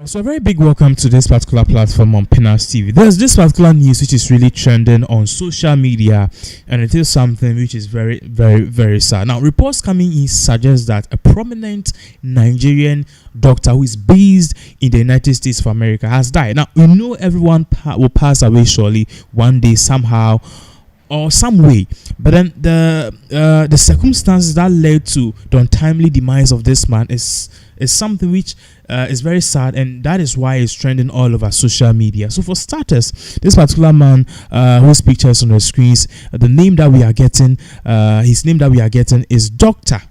So a very big welcome to this particular platform on Pinaxtv. There's this particular news which is really trending on social media, and it is something which is very, very, very sad. Now, reports coming in suggest that a prominent Nigerian doctor who is based in the United States of America has died. Now, we know everyone will pass away surely one day somehow or some way, but then the circumstances that led to the untimely demise of this man is something which is very sad, and that is why it's trending all over social media. So for starters, this particular man whose picture is on the screens, the name that we are getting, his name that we are getting is Doctor,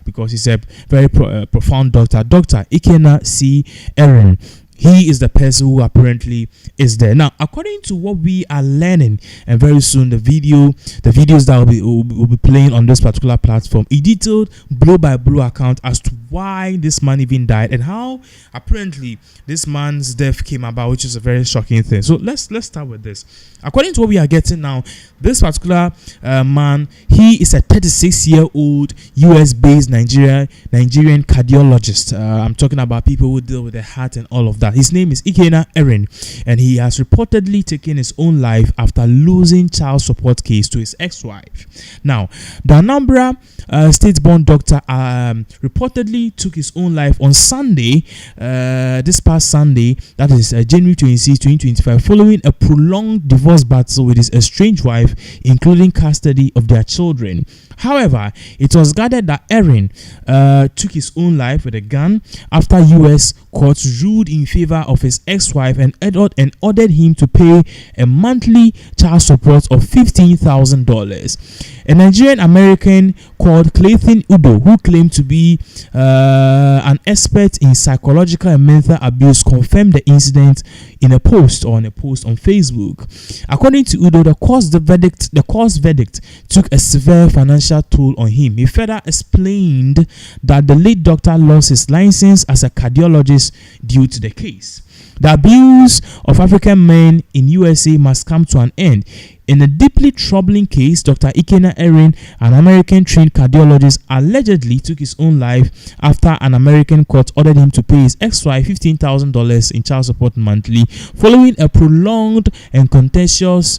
because he's a very profound doctor, Dr. Ikenna C. Erin. He is the person who apparently is there. Now, according to what we are learning, and very soon the videos that will be playing on this particular platform, a detailed blow-by-blow account as to why this man even died and how apparently this man's death came about, which is a very shocking thing. So let's start with this. According to what we are getting now, this particular man, he is a 36-year-old US-based Nigerian cardiologist. I'm talking about people who deal with the heart and all of that. His name is Ikenna Erin, and he has reportedly taken his own life after losing child support case to his ex-wife. Now, the Anambra state-born doctor reportedly took his own life on Sunday, this past Sunday, that is January 26, 2025, following a prolonged divorce battle with his estranged wife, including custody of their children. However, it was gathered that Erin took his own life with a gun after U.S. courts ruled in favor of his ex-wife and ordered him to pay a monthly child support of $15,000. A Nigerian American called Clayton Udo, who claimed to be an expert in psychological and mental abuse, confirmed the incident in a post on Facebook. According to Udo, the court's verdict took a severe financial toll on him. He further explained that the late doctor lost his license as a cardiologist due to the case. The abuse of African men in USA must come to an end. In a deeply troubling case, Dr. Ikenna Erin, an American-trained cardiologist, allegedly took his own life after an American court ordered him to pay his ex-wife $15,000 in child support monthly, following a prolonged and contentious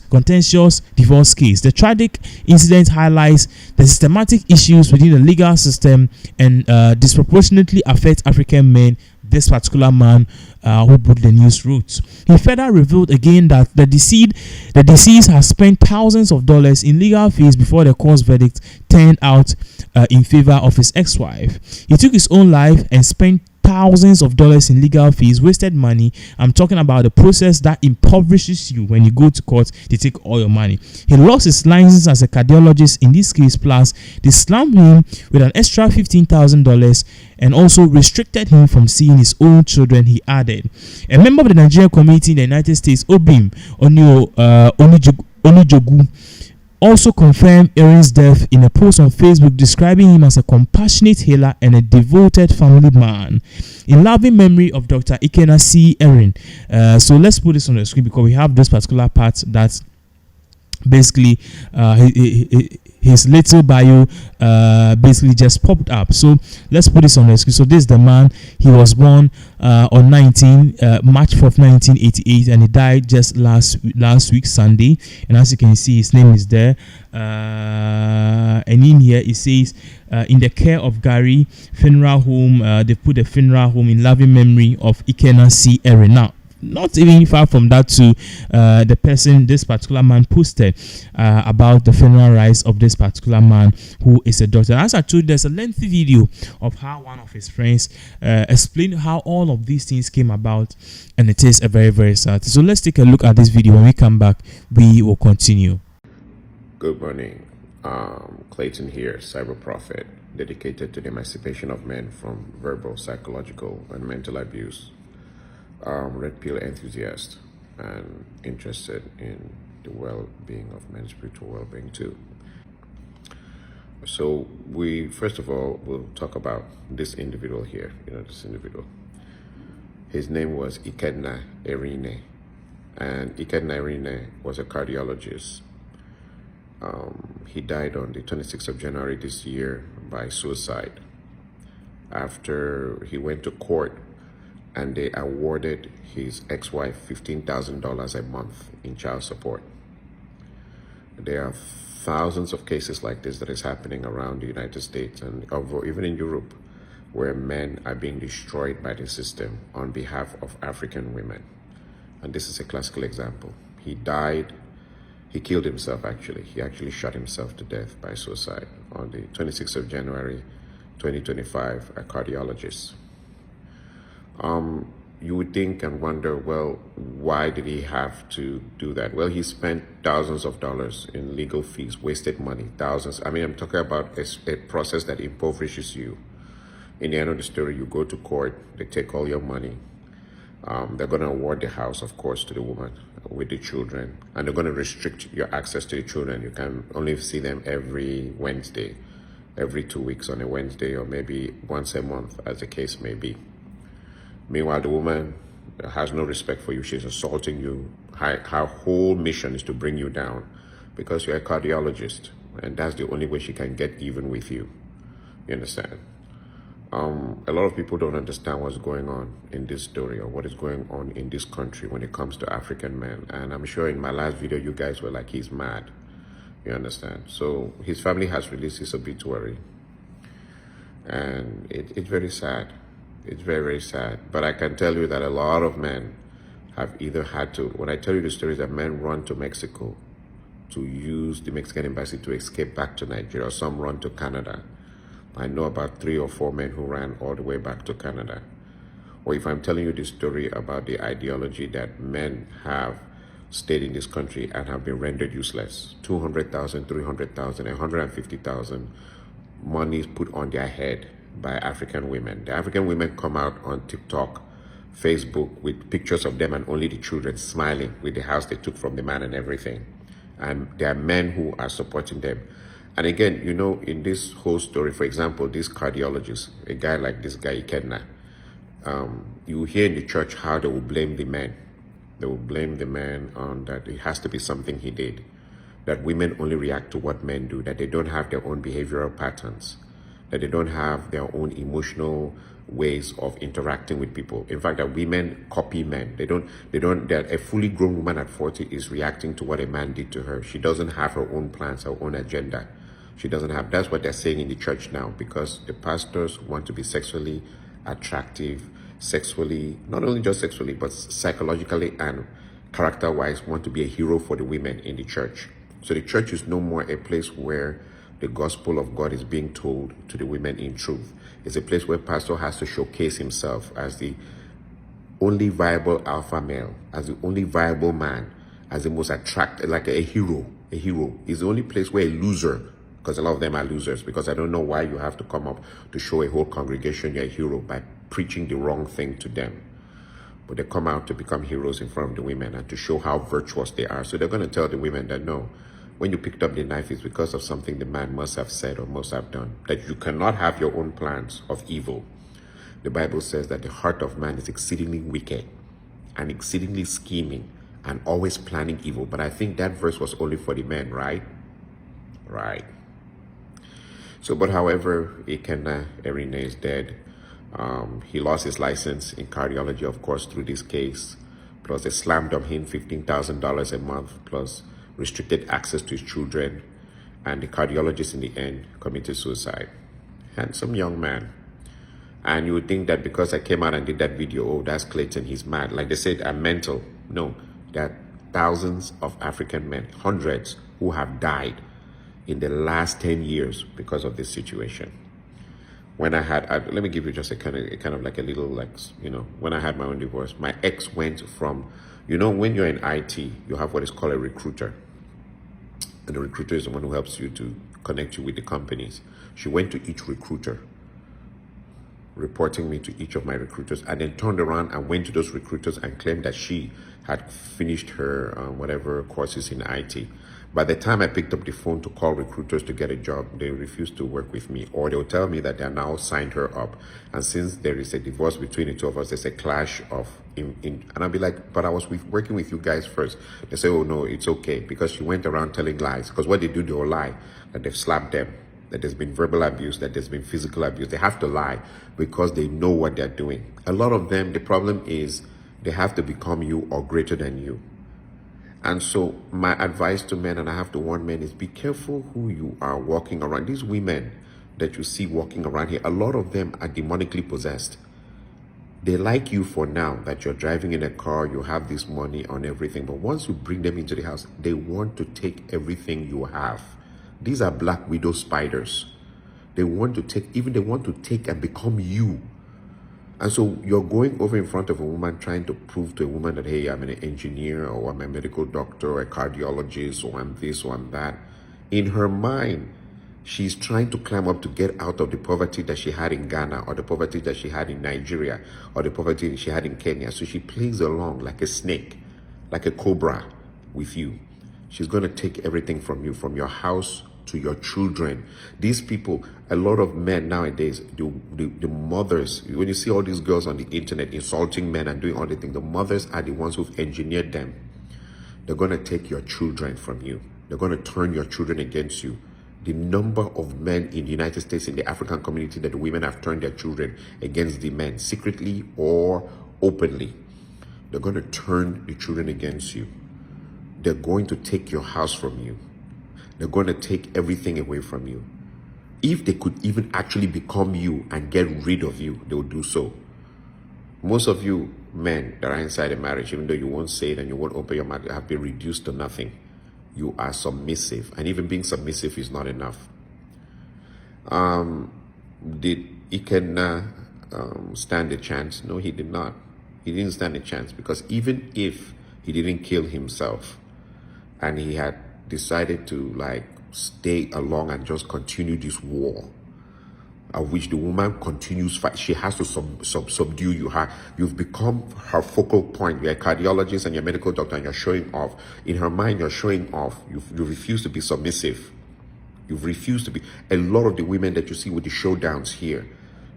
divorce case. The tragic incident highlights the systematic issues within the legal system and disproportionately affect African men. This particular man who broke the news roots. He further revealed again that the deceased has spent thousands of dollars in legal fees before the court's verdict turned out in favor of his ex-wife. He took his own life and spent thousands of dollars in legal fees, wasted money. I'm talking about the process that impoverishes you when you go to court. They take all your money. He lost his license as a cardiologist in this case, plus they slammed him with an extra $15,000 and also restricted him from seeing his own children, he added. A member of the Nigerian community in the United States, Obim Onijogu, also confirmed Erin's death in a post on Facebook, describing him as a compassionate healer and a devoted family man. In loving memory of Dr. Ikenna C. Erin. So let's put this on the screen because we have this particular part that basically his little bio basically just popped up. So let's put this on the screen. So this is the man. He was born on March 4th, 1988, and he died just last week Sunday. And as you can see, his name is there. And in here it says in the care of Gary Funeral Home. They put a funeral home in loving memory of Ikenna C. Erin. Now, not even far from that to the person this particular man posted about the funeral rites of this particular man who is a doctor. As I told you, there's a lengthy video of how one of his friends explained how all of these things came about, and it is a very, very sad. So let's take a look at this video. When we come back, we will continue. Good morning. Clayton here, cyber prophet, dedicated to the emancipation of men from verbal, psychological, and mental abuse. Red pill enthusiast and interested in the well-being of men's spiritual well-being too. So we first of all will talk about this individual here. This individual. His name was Ikenna Erin, and Ikenna Erin was a cardiologist. He died on the 26th of January this year by suicide after he went to court and they awarded his ex-wife $15,000 a month in child support. There are thousands of cases like this that is happening around the United States and even in Europe, where men are being destroyed by the system on behalf of African women. And this is a classical example. He killed himself actually. He actually shot himself to death by suicide on the 26th of January, 2025, a cardiologist. You would think and wonder, well, why did he have to do that? Well, he spent thousands of dollars in legal fees, wasted money, thousands. I mean, I'm talking about a process that impoverishes you. In the end of the story, you go to court, they take all your money. They're going to award the house, of course, to the woman with the children, and they're going to restrict your access to the children. You can only see them every Wednesday, every 2 weeks on a Wednesday, or maybe once a month, as the case may be. Meanwhile, the woman has no respect for you. She's assaulting you. Her whole mission is to bring you down because you're a cardiologist, and that's the only way she can get even with you. You understand? A lot of people don't understand what's going on in this story or what is going on in this country when it comes to African men. And I'm sure in my last video, you guys were like, he's mad. You understand? So his family has released his obituary. And it's very sad. It's very, very sad. But I can tell you that a lot of men have either had to, when I tell you the stories that men run to Mexico to use the Mexican embassy to escape back to Nigeria, or some run to Canada. I know about 3 or 4 men who ran all the way back to Canada. Or if I'm telling you the story about the ideology that men have stayed in this country and have been rendered useless, 200,000, 300,000, 150,000 monies put on their head by African women. The African women come out on TikTok, Facebook with pictures of them and only the children smiling with the house they took from the man and everything. And there are men who are supporting them. And again, you know, in this whole story, for example, this cardiologist, a guy like this guy, Ikenna, you hear in the church how they will blame the man. They will blame the man on that it has to be something he did, that women only react to what men do, that they don't have their own behavioral patterns, that they don't have their own emotional ways of interacting with people. In fact, that women copy men. That a fully grown woman at 40 is reacting to what a man did to her. She doesn't have her own plans, her own agenda. She doesn't have, that's what they're saying in the church now, because the pastors want to be sexually attractive, sexually, not only just sexually, but psychologically and character-wise want to be a hero for the women in the church. So the church is no more a place where the gospel of God is being told to the women in truth. It's a place where pastor has to showcase himself as the only viable alpha male, as the only viable man, as the most attractive, like a hero. A hero is the only place where a loser, because a lot of them are losers, because I don't know why you have to come up to show a whole congregation you're a hero by preaching the wrong thing to them. But they come out to become heroes in front of the women and to show how virtuous they are. So they're going to tell the women that no, when you picked up the knife, it's because of something the man must have said or must have done, that you cannot have your own plans of evil. The Bible says that the heart of man is exceedingly wicked and exceedingly scheming and always planning evil. But I think that verse was only for the men, right? Right. So, but however, Ikenna Erine is dead. He lost his license in cardiology, of course, through this case. Plus, they slammed on him $15,000 a month, plus restricted access to his children. And the cardiologist, in the end, committed suicide. Handsome young man. And you would think that because I came out and did that video, oh, that's Clayton, he's mad. Like they said, I'm mental. No, there are thousands of African men, hundreds, who have died in the last 10 years because of this situation. When I had, let me give you just a kind of like a little, like, you know, when I had my own divorce, my ex went from, you know, when you're in IT, you have what is called a recruiter. And the recruiter is the one who helps you to connect you with the companies. She went to each recruiter, reporting me to each of my recruiters, and then turned around and went to those recruiters and claimed that she had finished her whatever courses in IT. By the time I picked up the phone to call recruiters to get a job, they refused to work with me, or they'll tell me that they are now signed her up. And since there is a divorce between the two of us, there's a clash of, and I'll be like, but I was working with you guys first. They say, oh no, it's okay, because she went around telling lies, because what they do, they'll lie, that they've slapped them. that there's been verbal abuse, that there's been physical abuse. They have to lie because they know what they're doing. A lot of them, the problem is they have to become you or greater than you. And so my advice to men, and I have to warn men, is be careful who you are walking around. These women that you see walking around here, a lot of them are demonically possessed. They like you for now, that you're driving in a car, you have this money on everything. But once you bring them into the house, they want to take everything you have. These are black widow spiders. They want to take, even they want to take and become you. And so you're going over in front of a woman trying to prove to a woman that, hey, I'm an engineer, or I'm a medical doctor, or a cardiologist, or I'm this, or I'm that. In her mind, she's trying to climb up to get out of the poverty that she had in Ghana, or the poverty that she had in Nigeria, or the poverty that she had in Kenya. So she plays along like a snake, like a cobra with you. She's going to take everything from you, from your house to your children. These people, a lot of men nowadays, the mothers, when you see all these girls on the internet insulting men and doing all the things, the mothers are the ones who've engineered them. They're going to take your children from you. They're going to turn your children against you. The number of men in the United States, in the African community, that the women have turned their children against the men, secretly or openly. They're going to turn the children against you. They're going to take your house from you. They're going to take everything away from you. If they could even actually become you and get rid of you, they would do so. Most of you men that are inside a marriage, even though you won't say it and you won't open your mouth, have been reduced to nothing. You are submissive, and even being submissive is not enough. Did Ikenna stand a chance? No, he did not. He didn't stand a chance, because even if he didn't kill himself and he had decided to like stay along and just continue this war, of which the woman continues fight, she has to subdue you. You've become her focal point. You're a cardiologist and you're a medical doctor, and you're showing off. In her mind, you're showing off. You refuse to be submissive. You've refused to be. A lot of the women that you see with the showdowns here,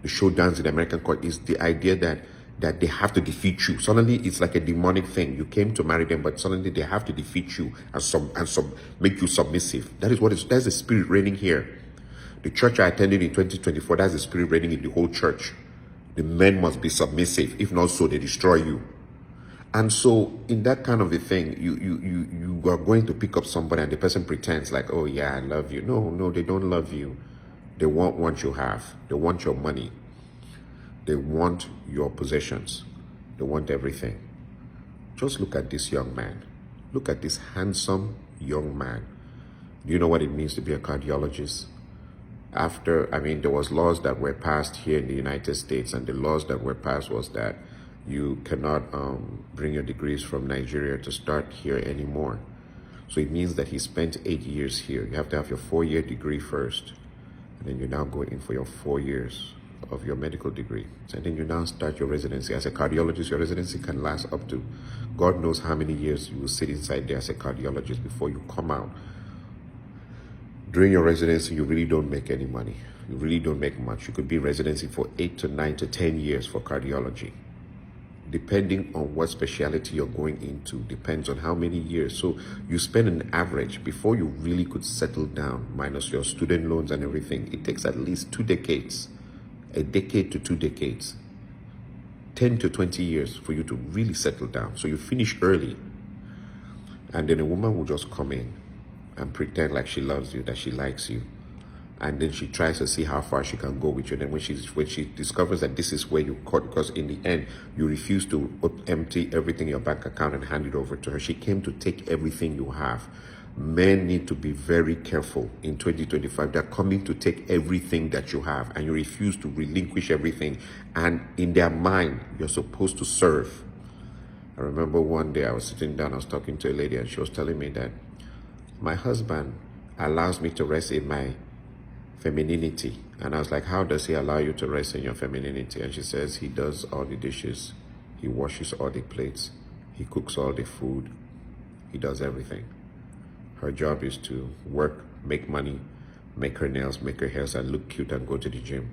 the showdowns in the American court, is the idea that they have to defeat you. Suddenly, it's like a demonic thing. You came to marry them, but suddenly they have to defeat you and make you submissive. That's the spirit reigning here. The church I attended in 2024, that's the spirit reigning in the whole church. The men must be submissive. If not so, they destroy you. And so in that kind of a thing, you are going to pick up somebody and the person pretends like, oh yeah, I love you. No, they don't love you. They want what you have. They want your money. They want your possessions. They want everything. Just look at this young man. Look at this handsome young man. Do you know what it means to be a cardiologist? There was laws that were passed here in the United States, and the laws that were passed was that you cannot bring your degrees from Nigeria to start here anymore. So it means that he spent 8 years here. You have to have your 4-year degree first, and then you now go in for your 4 years of your medical degree. And then you now start your residency. As a cardiologist, your residency can last up to God knows how many years you will sit inside there as a cardiologist before you come out. During your residency, you really don't make any money. You really don't make much. You could be in residency for 8 to 9 to 10 years for cardiology. Depending on what specialty you're going into, depends on how many years. So you spend an average, before you really could settle down, minus your student loans and everything, it takes at least 2 decades, a decade to 2 decades, 10 to 20 years for you to really settle down. So you finish early, and then a woman will just come in and pretend like she loves you, that she likes you, and then she tries to see how far she can go with you. And then when she discovers that this is where you caught, because in the end you refuse to empty everything in your bank account and hand it over to her. She came to take everything you have. Men need to be very careful in 2025. They're coming to take everything that you have, and you refuse to relinquish everything. And in their mind, you're supposed to serve. I remember one day I was sitting down, I was talking to a lady, and she was telling me that my husband allows me to rest in my femininity. And I was like, how does he allow you to rest in your femininity? And she says, he does all the dishes, he washes all the plates, he cooks all the food, he does everything. Her job is to work, make money, make her nails, make her hair, and look cute and go to the gym.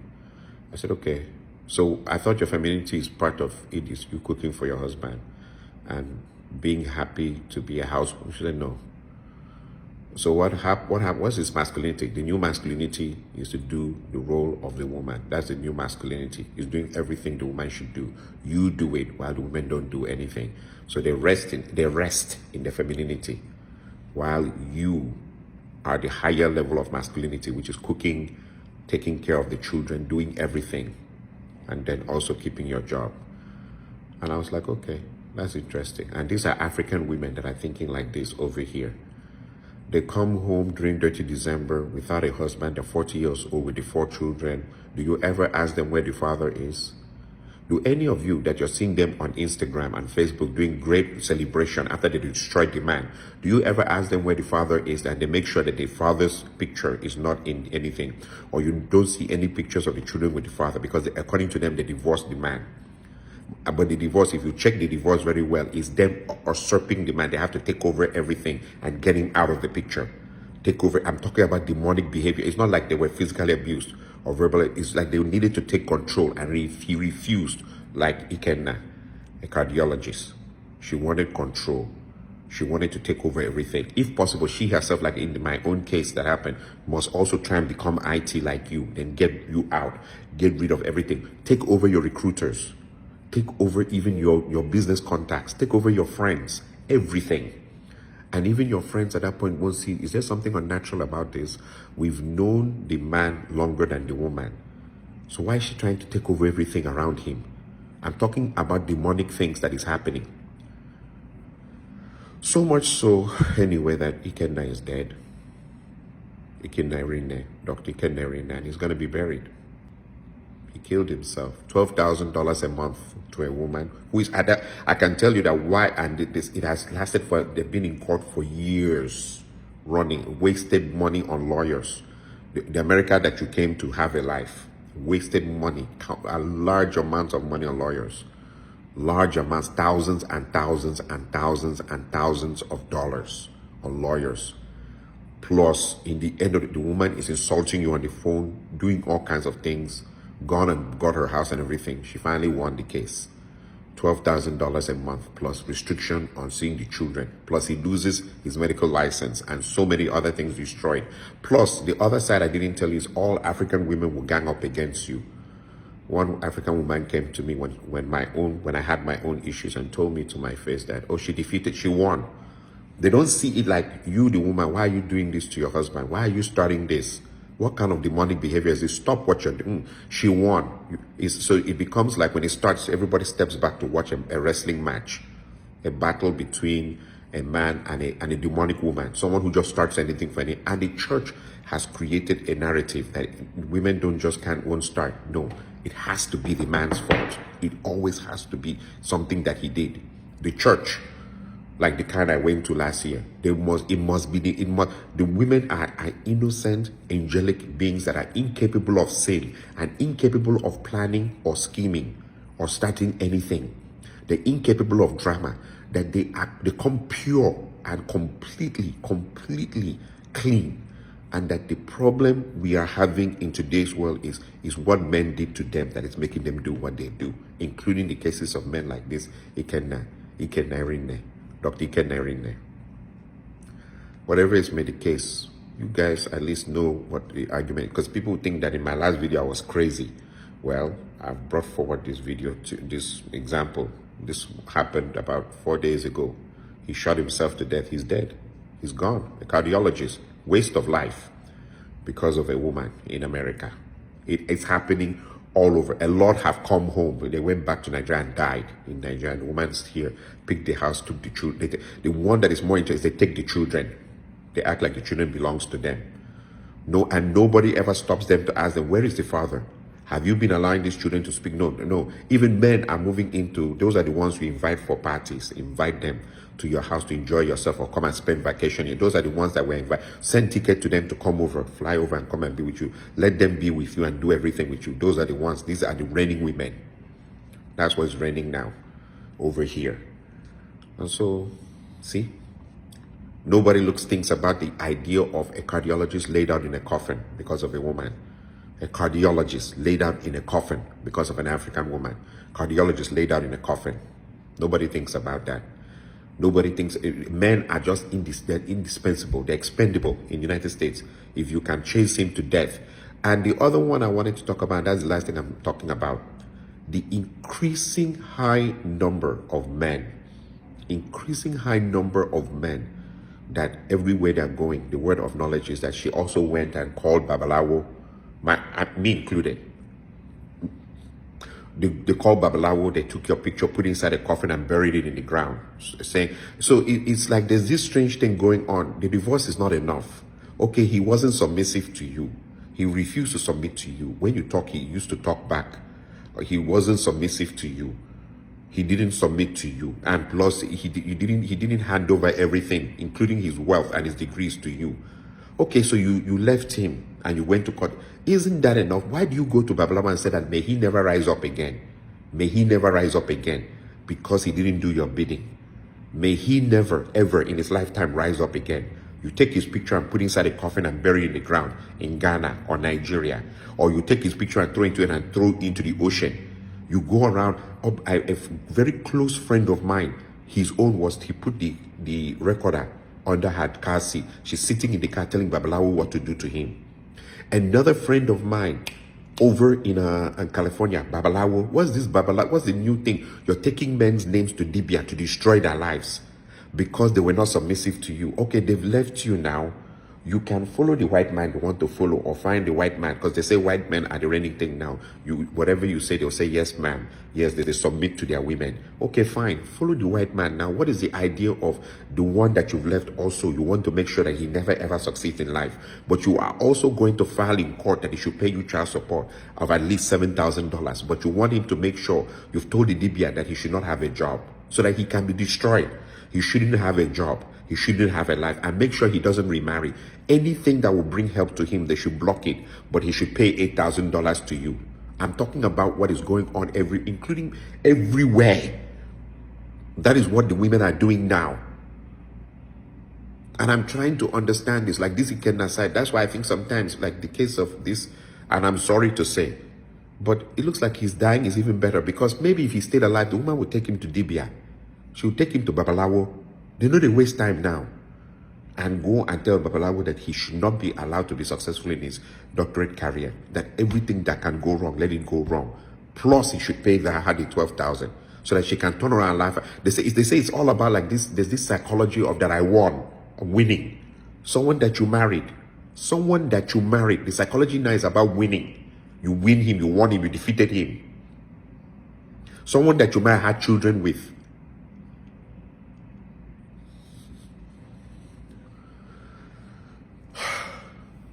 I said, okay. So I thought your femininity is part of it, is you cooking for your husband and being happy to be a housewife. She said, no. So what's his masculinity? The new masculinity is to do the role of the woman. That's the new masculinity. He's doing everything the woman should do. You do it while the women don't do anything. So they rest in their femininity, while you are the higher level of masculinity, which is cooking, taking care of the children, doing everything, and then also keeping your job. And I was like, okay, that's interesting. And these are African women that are thinking like this over here. They come home during dirty December without a husband. They're 40 years old with the 4 children. Do you ever ask them where the father is? Do any of you that you're seeing them on Instagram and Facebook doing great celebration after they destroyed the man, do you ever ask them where the father is and they make sure that the father's picture is not in anything? Or you don't see any pictures of the children with the father because according to them, they divorced the man. But the divorce, if you check the divorce very well, is them usurping the man. They have to take over everything and get him out of the picture. Take over. I'm talking about demonic behavior. It's not like they were physically abused or verbally. It's like they needed to take control, and he refused. Like Ikenna, a cardiologist, she wanted control. She wanted to take over everything. If possible, she herself, like in my own case that happened, must also try and become IT like you, then get you out, get rid of everything. Take over your recruiters. Take over even your business contacts. Take over your friends, everything. And even your friends at that point won't see, is there something unnatural about this? We've known the man longer than the woman. So why is she trying to take over everything around him? I'm talking about demonic things that is happening. So much so, anyway, that Ikenna is dead. Ikenna, Dr. Ikenna, and he's going to be buried. He killed himself. $12,000 a month to a woman who is at that. I can tell you that why, and it has lasted for, they've been in court for years, running, wasted money on lawyers. The America that you came to have a life, wasted money, a large amounts of money on lawyers. Large amounts, thousands and thousands and thousands and thousands of dollars on lawyers. Plus, in the end of it, the woman is insulting you on the phone, doing all kinds of things, gone and got her house and everything. She finally won the case. $12,000 a month plus restriction on seeing the children. Plus he loses his medical license and so many other things destroyed. Plus the other side I didn't tell you is all African women will gang up against you. One African woman came to me when I had my own issues and told me to my face that, oh, she won. They don't see it like, you, the woman, why are you doing this to your husband? Why are you starting this? What kind of demonic behavior is this? Stop what you're doing. She won. So it becomes like when it starts, everybody steps back to watch a wrestling match, a battle between a man and a demonic woman, someone who just starts anything for any. And the church has created a narrative that women won't start. No, it has to be the man's fault. It always has to be something that he did. The church, like the kind I went to last year, the women are innocent, angelic beings that are incapable of sin and incapable of planning or scheming or starting anything. They're incapable of drama, that they come pure and completely clean. And that the problem we are having in today's world is what men did to them that is making them do what they do, including the cases of men like this, Ikenna, Dr. Ikenna. Whatever is made the case, you guys at least know what the argument, because people think that in my last video I was crazy. Well, I've brought forward this video to this example. This happened about 4 days ago. He shot himself to death. He's dead. He's gone. A cardiologist. Waste of life because of a woman in America. It's happening all over. A lot have come home. They went back to Nigeria and died in Nigeria. The woman's here, picked the house, took the children. The one that is more interesting, they take the children. They act like the children belongs to them. No, and nobody ever stops them to ask them, where is the father? Have you been allowing these children to speak? No. Even men are moving into, those are the ones we invite for parties. Invite them to your house to enjoy yourself or come and spend vacation here. Those are the ones that we invite. Send ticket to them to come over, fly over and come and be with you. Let them be with you and do everything with you. Those are the ones. These are the reigning women. That's what's reigning now over here. And so, see, nobody thinks about the idea of a cardiologist laid out in a coffin because of a woman. A cardiologist laid out in a coffin because of an African woman. Cardiologist laid out in a coffin. Nobody thinks about that. Nobody thinks men are just they're indispensable. They're expendable in the United States. If you can chase him to death. And the other one I wanted to talk about, that's the last thing I'm talking about, the increasing high number of men that everywhere they're going, the word of knowledge is that she also went and called Babalawo, me included. They called Babalawo, they took your picture, put it inside a coffin and buried it in the ground. Saying, so it's like there's this strange thing going on. The divorce is not enough. Okay, he wasn't submissive to you. He refused to submit to you. When you talk, he used to talk back. He wasn't submissive to you. He didn't submit to you, and plus he didn't hand over everything, including his wealth and his degrees, to you. Okay, so you left him and you went to court. Isn't that enough? Why do you go to Babylon and say that may he never rise up again? May he never rise up again because he didn't do your bidding. May he never ever in his lifetime rise up again. You take his picture and put inside a coffin and bury it in the ground in Ghana or Nigeria, or you take his picture and throw it into the ocean. You go around. A very close friend of mine, his own was, he put the recorder under her car seat. She's sitting in the car telling Babalawo what to do to him. Another friend of mine over in California, Babalawo, what's this Babalawo? What's the new thing? You're taking men's names to Dibia to destroy their lives because they were not submissive to you. Okay, they've left you now. You can follow the white man you want to follow, or find the white man, because they say white men are the reigning thing now. Whatever you say, they'll say, yes, ma'am. Yes, they submit to their women. Okay, fine. Follow the white man. Now, what is the idea of the one that you've left also? You want to make sure that he never ever succeeds in life. But you are also going to file in court that he should pay you child support of at least $7,000. But you want him to make sure you've told the Dibia that he should not have a job so that he can be destroyed. He shouldn't have a job. He shouldn't have a life, and make sure he doesn't remarry. Anything that will bring help to him, they should block it, but he should pay $8,000 to you. I'm talking about what is going on including everywhere. That is what the women are doing now. And I'm trying to understand this, like this Ikenna side. That's why I think sometimes, like the case of this, and I'm sorry to say, but it looks like his dying is even better, because maybe if he stayed alive, the woman would take him to Dibia. She would take him to Babalawo. They know they waste time now, and go and tell Babalawo that he should not be allowed to be successful in his doctorate career, that everything that can go wrong, let it go wrong. Plus, he should pay her the $12,000 so that she can turn around life. They say it's all about like this. There's this psychology of that I won, winning. Someone that you married. The psychology now is about winning. You win him, you won him, you defeated him. Someone that you might have had children with.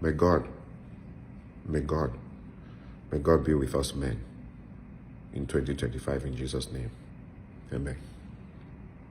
May God be with us, men, in 2025, in Jesus' name. Amen.